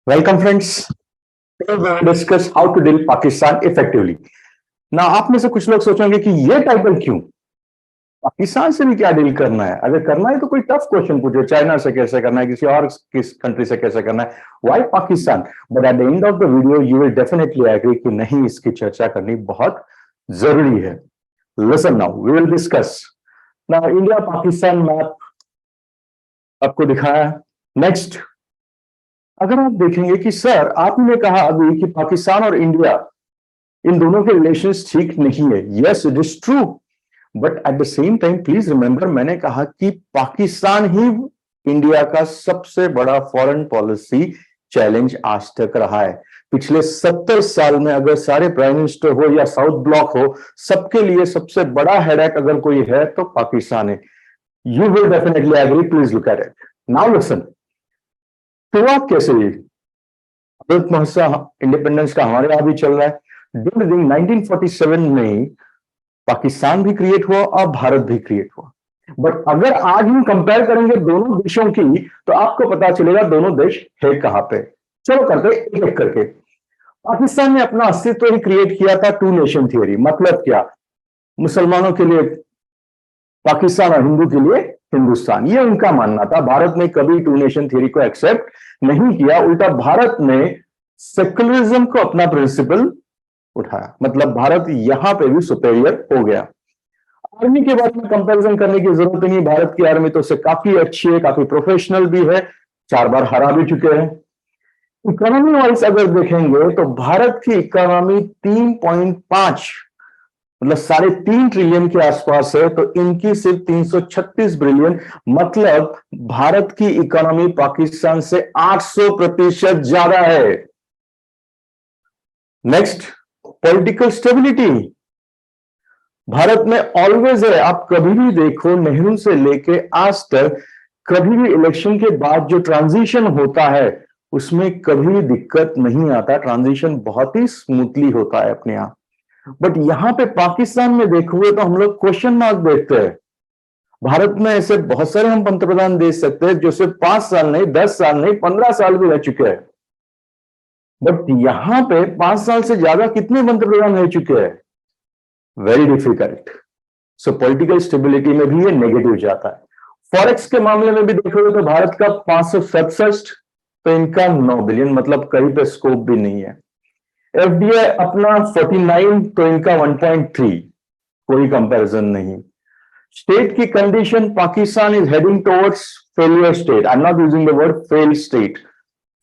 Welcome, friends. Today we will discuss how to deal Pakistan effectively. Now, आप में से कुछ लोग सोचेंगे कि ये टाइटल क्यों? पाकिस्तान से भी क्या डील करना है? अगर करना है तो कोई टफ क्वेश्चन पूछो, चाइना से कैसे करना है, किसी और किस कंट्री से कैसे करना है, why Pakistan? But at the end of the video you will definitely agree कि नहीं, इसकी चर्चा करनी बहुत जरूरी है. Listen now, we will discuss. Now India Pakistan map आपको दिखाया. नेक्स्ट, अगर आप देखेंगे कि सर आपने कहा अभी कि पाकिस्तान और इंडिया इन दोनों के रिलेशंस ठीक नहीं है. Yes, it is true, but at the same time please remember, मैंने कहा कि पाकिस्तान ही इंडिया का सबसे बड़ा फॉरेन पॉलिसी चैलेंज आज तक रहा है. पिछले 70 साल में अगर सारे प्राइम मिनिस्टर हो या साउथ ब्लॉक हो, सबके लिए सबसे बड़ा हेडेक अगर कोई है तो पाकिस्तान है. You will definitely agree. Please look at it. Now listen, शुरुआत कैसे हुई? अमृत महोत्सव इंडिपेंडेंस का हमारे यहां भी चल रहा है. ड्यूरिंग 1947 में पाकिस्तान भी क्रिएट हुआ और भारत भी क्रिएट हुआ. बट अगर आज हम कंपेयर करेंगे दोनों देशों की तो आपको पता चलेगा दोनों देश है कहां पे. चलो करते एक एक करके. पाकिस्तान ने अपना अस्तित्व ही क्रिएट किया था टू नेशन थियरी. मतलब क्या? मुसलमानों के लिए पाकिस्तान और हिंदू के लिए हिंदुस्तान, ये उनका मानना था. भारत ने कभी टू नेशन थियरी को एक्सेप्ट नहीं किया. उल्टा भारत ने सेक्युलरिज्म को अपना प्रिंसिपल उठाया. मतलब भारत यहां पे भी सुपेरियर हो गया. आर्मी के बारे में कंपैरिजन करने की जरूरत नहीं. भारत की आर्मी तो उससे काफी अच्छी है, काफी प्रोफेशनल भी है, 4 बार हरा भी चुके हैं. इकोनॉमी वाइज अगर देखेंगे तो भारत की इकोनॉमी 3.5 मतलब 3.5 ट्रिलियन के आसपास है, तो इनकी सिर्फ 336 बिलियन. मतलब भारत की इकोनॉमी पाकिस्तान से 800% ज्यादा है. नेक्स्ट, पॉलिटिकल स्टेबिलिटी भारत में ऑलवेज है. आप कभी भी देखो, नेहरू से लेके आज तक कभी भी इलेक्शन के बाद जो ट्रांजिशन होता है उसमें कभी दिक्कत नहीं आता. ट्रांजिशन बहुत ही स्मूथली होता है अपने यहां. बट यहां पे पाकिस्तान में देखोगे तो हम लोग क्वेश्चन मार्क देखते हैं. भारत में ऐसे बहुत सारे हम पंतप्रधान देख सकते हैं जो सिर्फ 5 साल नहीं, 10 साल नहीं, 15 साल भी रह चुके हैं. बट यहां पे 5 साल से ज्यादा कितने पंतप्रधान रह चुके हैं? Very difficult. सो पॉलिटिकल स्टेबिलिटी में भी ये नेगेटिव जाता है. फॉरेक्स के मामले में भी देखोगे तो भारत का 567, तो इनका 9 बिलियन, मतलब कहीं पे स्कोप भी नहीं है. एफडीआई अपना 49, तो इनका 1.3, कोई कंपैरिजन नहीं. स्टेट की condition, Pakistan is heading towards failure state. I am not using the word fail state.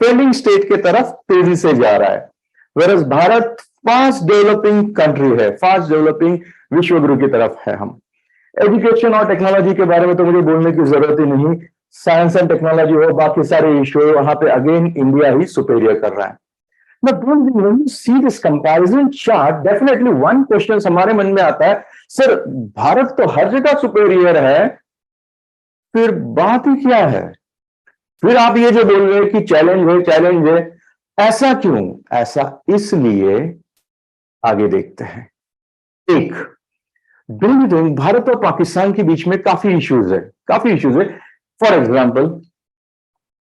Failing state के तरफ तेजी से जा रहा है. Versus Bharat fast developing country है, फास्ट डेवलपिंग विश्व गुरु की तरफ है हम. एजुकेशन और टेक्नोलॉजी के बारे में तो मुझे बोलने की जरूरत ही नहीं. साइंस एंड टेक्नोलॉजी हो, बाकी सारे इश्यू हो, वहां पे अगेन इंडिया ही सुपेरियर कर रहा है. But when you see this comparison chart, definitely one question हमारे मन में आता है, सर भारत तो हर जगह सुपेरियर है, फिर बात ही क्या है? फिर आप ये जो बोल रहे हैं कि चैलेंज है, ऐसा क्यों? ऐसा इसलिए, आगे देखते हैं. एक, डूइंग भारत और पाकिस्तान के बीच में काफी इश्यूज है. For example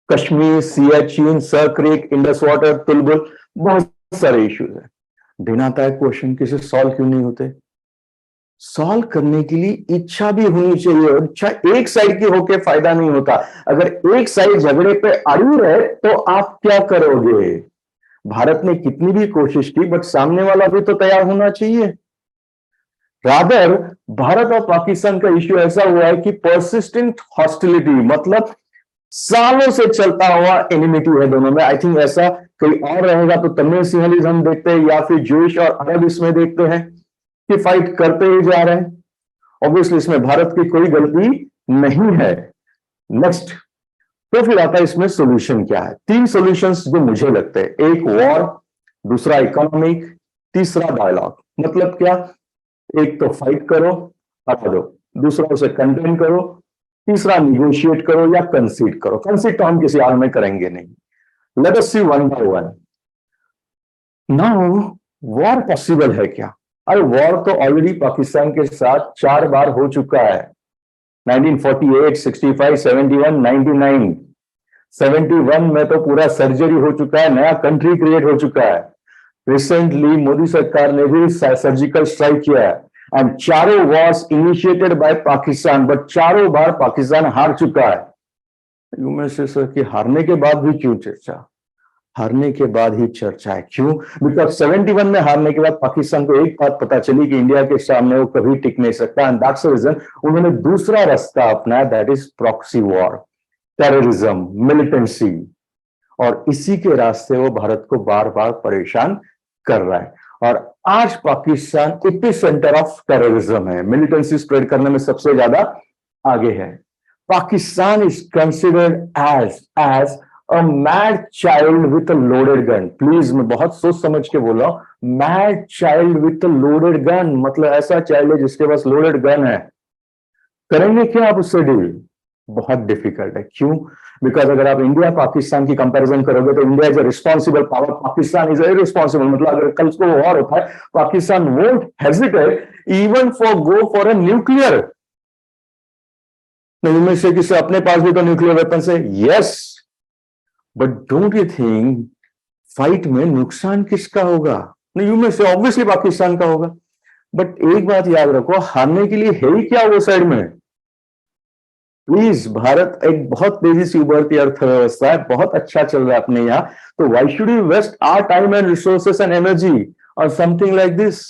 Kashmir, Siachen, Sir Creek, Indus water, Tulbul, बहुत सारे इश्यूज है. दिन आता है क्वेश्चन, किसी सॉल्व क्यों नहीं होते? सॉल्व करने के लिए इच्छा भी होनी चाहिए, और इच्छा एक साइड की होके फायदा नहीं होता. अगर एक साइड झगड़े पे अड़ी रहे तो आप क्या करोगे? भारत ने कितनी भी कोशिश की, बट सामने वाला भी तो तैयार होना चाहिए. रादर भारत और पाकिस्तान का इश्यू ऐसा हुआ है कि परसिस्टेंट हॉस्टिलिटी, मतलब सालों से चलता हुआ एनिमिटी है दोनों में. आई थिंक ऐसा कोई और रहेगा तो तमिल सिंहलीज हम देखते हैं, या फिर जूश और अरब इसमें देखते हैं कि फाइट करते ही जा रहे हैं. ऑब्वियसली इसमें भारत की कोई गलती नहीं है. नेक्स्ट, तो फिर आता है इसमें सोल्यूशन क्या है? 3 सॉल्यूशंस जो मुझे लगते हैं. एक वॉर, दूसरा इकोनॉमिक, तीसरा डायलॉग. मतलब क्या? एक तो फाइट करो, हटा दो. दूसरा उसे कंटेन करो. तीसरा निगोशिएट करो या कंसीड करो. कंसीड तो हम किसी हाल में करेंगे नहीं. Let us see one by one. Now war possible है क्या? अरे वॉर तो ऑलरेडी पाकिस्तान के साथ 4 बार हो चुका है. 1948, 65, 71, 99. 71 में तो पूरा सर्जरी हो चुका है, नया कंट्री क्रिएट हो चुका है। रिसेंटली मोदी सरकार ने भी सर्जिकल स्ट्राइक किया है, एंड चारों Wars initiated by Pakistan, but चारों बार पाकिस्तान हार चुका है। यू में से सर कि हारने के बाद भी क्यों चर्चा? हारने के बाद ही चर्चा है, क्यों? बिकॉज 71 में हारने के बाद पाकिस्तान को एक बात पता चली कि इंडिया के सामने वो कभी टिक नहीं सकता, एंड दैट्स द रीजन उन्होंने दूसरा रास्ता अपनाया, that is proxy war, terrorism, militancy, और इसी के रास्ते वो भारत को बार बार परेशान कर रहा है। और आज Pakistan epicentre of terrorism है, मिलिटेंसी स्प्रेड करने में सबसे ज्यादा आगे है। Pakistan is considered as a mad child with a loaded gun. Please, मैं बहुत सोच समझ के बोल रहा हूं, mad child with a loaded gun, मतलब ऐसा चाइल्ड है जिसके पास लोडेड गन है। करेंगे क्या आप उससे डील? बहुत डिफिकल्ट है। क्यों? बिकॉज अगर आप इंडिया पाकिस्तान की कंपैरिजन करोगे तो India is a responsible power, Pakistan is irresponsible. मतलब अगर कल को वॉर होता है, Pakistan won't hesitate even for go for a nuclear. में से किसी अपने पास भी तो न्यूक्लियर वेपन है, yes, but don't you think fight में नुकसान किसका होगा? नहीं, में से ऑब्वियसली पाकिस्तान का होगा। बट एक बात याद रखो, हारने के लिए है ही क्या वो साइड में? प्लीज, भारत एक बहुत तेजी से उभरती अर्थव्यवस्था है, बहुत अच्छा चल रहा है अपने यहाँ, तो why should you waste our time and resources and energy और something like this?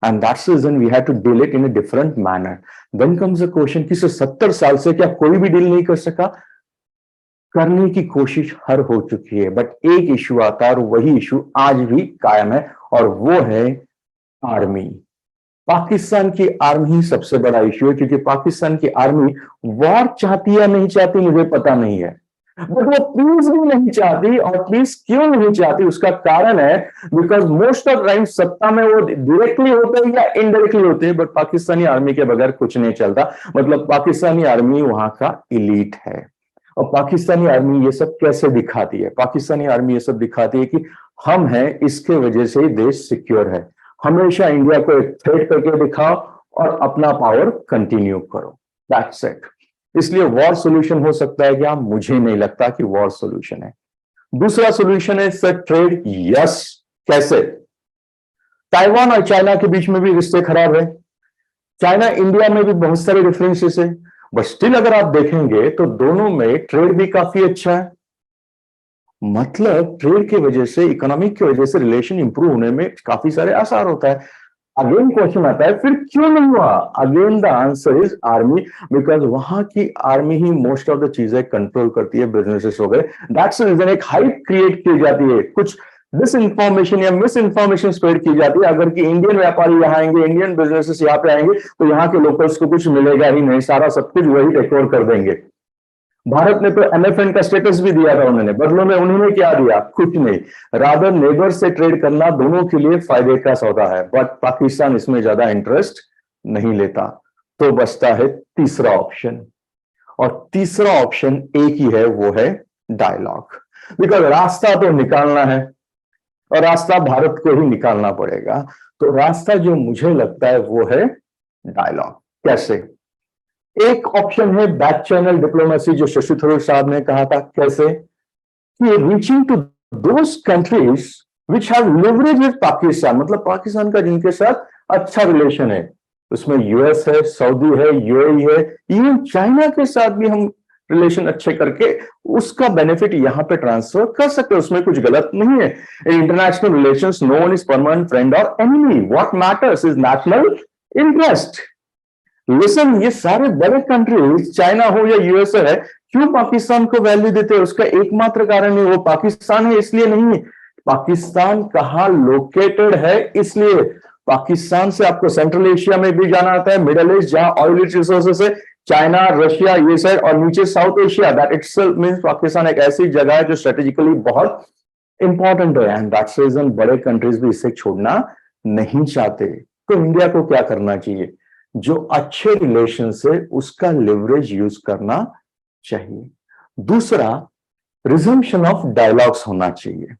And that's the reason we have to deal it in a different manner. Then comes the question कि 70 साल से क्या कोई भी डील नहीं कर सका? करने की कोशिश हर हो चुकी है, बट एक इशू आता है और वही इशू आज भी कायम है, और वो है आर्मी। पाकिस्तान की आर्मी ही सबसे बड़ा इश्यू है, क्योंकि पाकिस्तान की आर्मी वॉर चाहती या नहीं चाहती मुझे पता नहीं है, बट वो पीस भी नहीं चाहती। और पीस क्यों नहीं चाहती उसका कारण है, बिकॉज मोस्ट ऑफ टाइम सत्ता में वो डायरेक्टली होते हैं या इनडायरेक्टली होते हैं, बट पाकिस्तानी आर्मी के बगैर कुछ नहीं चलता। मतलब पाकिस्तानी आर्मी वहां का इलीट है। और पाकिस्तानी आर्मी ये सब कैसे दिखाती है? पाकिस्तानी आर्मी ये सब दिखाती है कि हम हैं, इसके वजह से ही देश सिक्योर है। हमेशा इंडिया को एक थ्रेट करके दिखाओ और अपना पावर कंटिन्यू करो, दैट्स इट। इसलिए वॉर सॉल्यूशन हो सकता है क्या? मुझे नहीं लगता कि वॉर सॉल्यूशन है। दूसरा सॉल्यूशन है सर ट्रेड। यस, कैसे? ताइवान और चाइना के बीच में भी रिश्ते खराब है, चाइना इंडिया में भी बहुत सारे डिफरेंसेस है, बट स्टिल अगर आप देखेंगे तो दोनों में ट्रेड भी काफी अच्छा है। मतलब ट्रेड की वजह से, इकोनॉमिक की वजह से रिलेशन इंप्रूव होने में काफी सारे आसार होता है। अगेन क्वेश्चन आता है, फिर क्यों नहीं हुआ? Again the answer is army, because वहां की army he most of the चीजें कंट्रोल करती है, बिजनेसेस वगैरह। दैट्स द रीजन एक हाइप क्रिएट की जाती है, कुछ डिस इंफॉर्मेशन या मिस इंफॉर्मेशन स्प्रेड की जाती है। अगर कि इंडियन व्यापारी यहाँ आएंगे, इंडियन बिजनेसेस यहाँ पे आएंगे, तो यहाँ के लोकल्स को कुछ मिलेगा ही नहीं, सारा सब कुछ वही टेक ओवर कर देंगे। भारत ने तो एमएफएन का स्टेटस भी दिया था उन्होंने, बदलों में उन्होंने क्या दिया? कुछ नहीं। रादर नेबर से ट्रेड करना दोनों के लिए फायदे का सौदा है, बट पाकिस्तान इसमें ज्यादा इंटरेस्ट नहीं लेता। तो बचता है तीसरा ऑप्शन, और तीसरा ऑप्शन एक ही है, वो है डायलॉग। बिकॉज रास्ता तो निकालना है, और रास्ता भारत को ही निकालना पड़ेगा। तो रास्ता जो मुझे लगता है वो है डायलॉग। कैसे? एक ऑप्शन है बैक चैनल डिप्लोमेसी, जो शशि थरूर साहब ने कहा था। कैसे? कि reaching to those countries which have leverage with Pakistan, मतलब पाकिस्तान का जिनके साथ अच्छा रिलेशन है, उसमें यूएस है, सऊदी है, यूएई है, इवन चाइना के साथ भी हम रिलेशन अच्छे करके उसका बेनिफिट यहां पे ट्रांसफर कर सकते हैं, उसमें कुछ गलत नहीं है। In international relations no one is permanent friend और enemy, what matters is national interest. Listen, ये सारे बड़े कंट्रीज, चाइना हो या यूएसए है, क्यों पाकिस्तान को वैल्यू देते हैं? उसका एकमात्र कारण है वो पाकिस्तान है, इसलिए नहीं है। पाकिस्तान कहां लोकेटेड है, इसलिए। पाकिस्तान से आपको सेंट्रल एशिया में भी जाना आता है, मिडिल ईस्ट जहां ऑयल रिच रिसोर्सेस है, चाइना, रशिया, ये साइड, और नीचे south Asia. That itself means Pakistan एक ऐसी जगह है जो स्ट्रेटेजिकली बहुत इंपॉर्टेंट है, एंड दैट्स रीजन बड़े कंट्रीज भी इसे छोड़ना नहीं चाहते। तो इंडिया को क्या करना चाहिए? जो अच्छे रिलेशन से उसका लिवरेज यूज करना चाहिए। दूसरा, रिजम्पशन ऑफ डायलॉग्स होना चाहिए।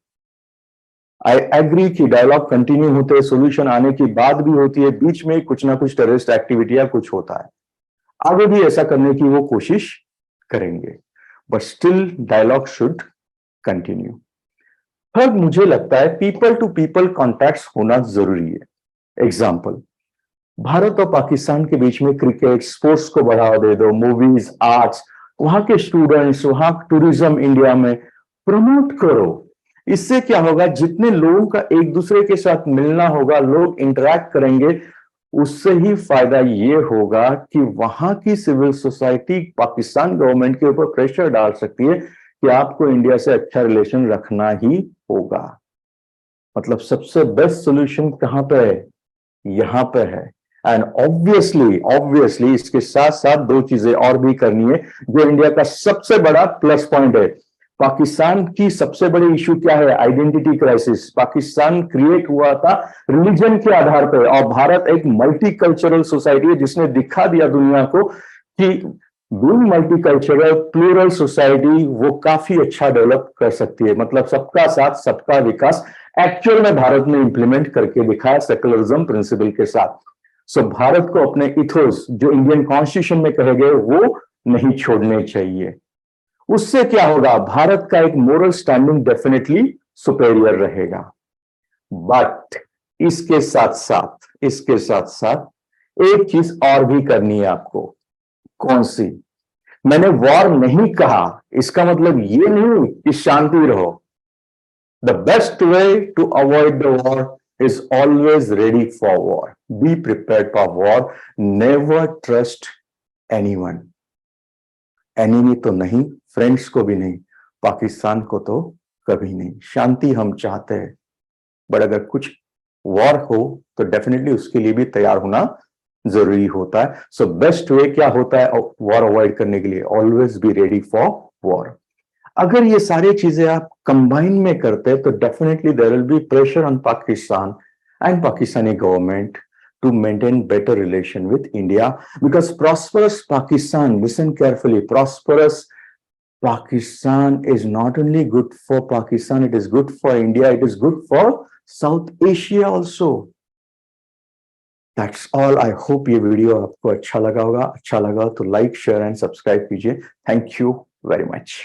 आई एग्री कि डायलॉग कंटिन्यू होते हैं, सोल्यूशन आने की बात भी होती है, बीच में कुछ ना कुछ टेररिस्ट एक्टिविटी या कुछ होता है, आगे भी ऐसा करने की वो कोशिश करेंगे। but still dialogue should continue. Third, मुझे लगता है पीपल टू पीपल कॉन्टैक्ट्स होना जरूरी है। एग्जाम्पल, भारत और पाकिस्तान के बीच में क्रिकेट स्पोर्ट्स को बढ़ावा दे दो, मूवीज, आर्ट्स, वहां के स्टूडेंट्स, वहां टूरिज्म इंडिया में प्रमोट करो। इससे क्या होगा, जितने लोगों का एक दूसरे के साथ मिलना होगा, लोग इंटरेक्ट करेंगे, उससे ही फायदा ये होगा कि वहां की सिविल सोसाइटी पाकिस्तान गवर्नमेंट के ऊपर प्रेशर डाल सकती है कि आपको इंडिया से अच्छा रिलेशन रखना ही होगा। मतलब सबसे बेस्ट सोल्यूशन कहां पे है? यहां पे है। एंड ऑब्वियसली इसके साथ साथ दो चीजें और भी करनी है जो इंडिया का सबसे बड़ा प्लस पॉइंट है। पाकिस्तान की सबसे बड़ी इशू क्या है? Identity crisis. पाकिस्तान क्रिएट हुआ था रिलीजन के आधार पर, और भारत एक मल्टीकल्चरल सोसाइटी है जिसने दिखा दिया दुनिया को कि बीइंग मल्टीकल्चरल प्लूरल सोसाइटी वो काफी अच्छा डेवलप कर सकती है। मतलब सबका साथ सबका विकास एक्चुअल में भारत ने इंप्लीमेंट करके दिखाया सेकुलरिज्म प्रिंसिपल के साथ। सो भारत को अपने इथोस जो इंडियन कॉन्स्टिट्यूशन में कहे गए वो नहीं छोड़ने चाहिए। उससे क्या होगा? भारत का एक मोरल स्टैंडिंग डेफिनेटली सुपेरियर रहेगा। बट इसके साथ साथ एक चीज और भी करनी है आपको। कौन सी? मैंने वॉर नहीं कहा, इसका मतलब ये नहीं कि शांति रहो। The best way to avoid the war is always ready for war. Be prepared for war. Never trust anyone. Enemy तो नहीं, फ्रेंड्स को भी नहीं, पाकिस्तान को तो कभी नहीं। शांति हम चाहते हैं, बट अगर कुछ वॉर हो तो डेफिनेटली उसके लिए भी तैयार होना जरूरी होता है। सो बेस्ट वे क्या होता है वॉर अवॉइड करने के लिए? Always be ready for war. अगर ये सारी चीजें आप कंबाइन में करते हैं तो definitely there will be pressure on Pakistan and Pakistani government to maintain better relation with India, because prosperous Pakistan, listen carefully, prosperous Pakistan is not only good for Pakistan, it is good for India, it is good for South Asia also. That's all. I hope ये video आपको अच्छा लगा होगा। अच्छा लगा तो like, share and subscribe कीजिए। Thank you very much.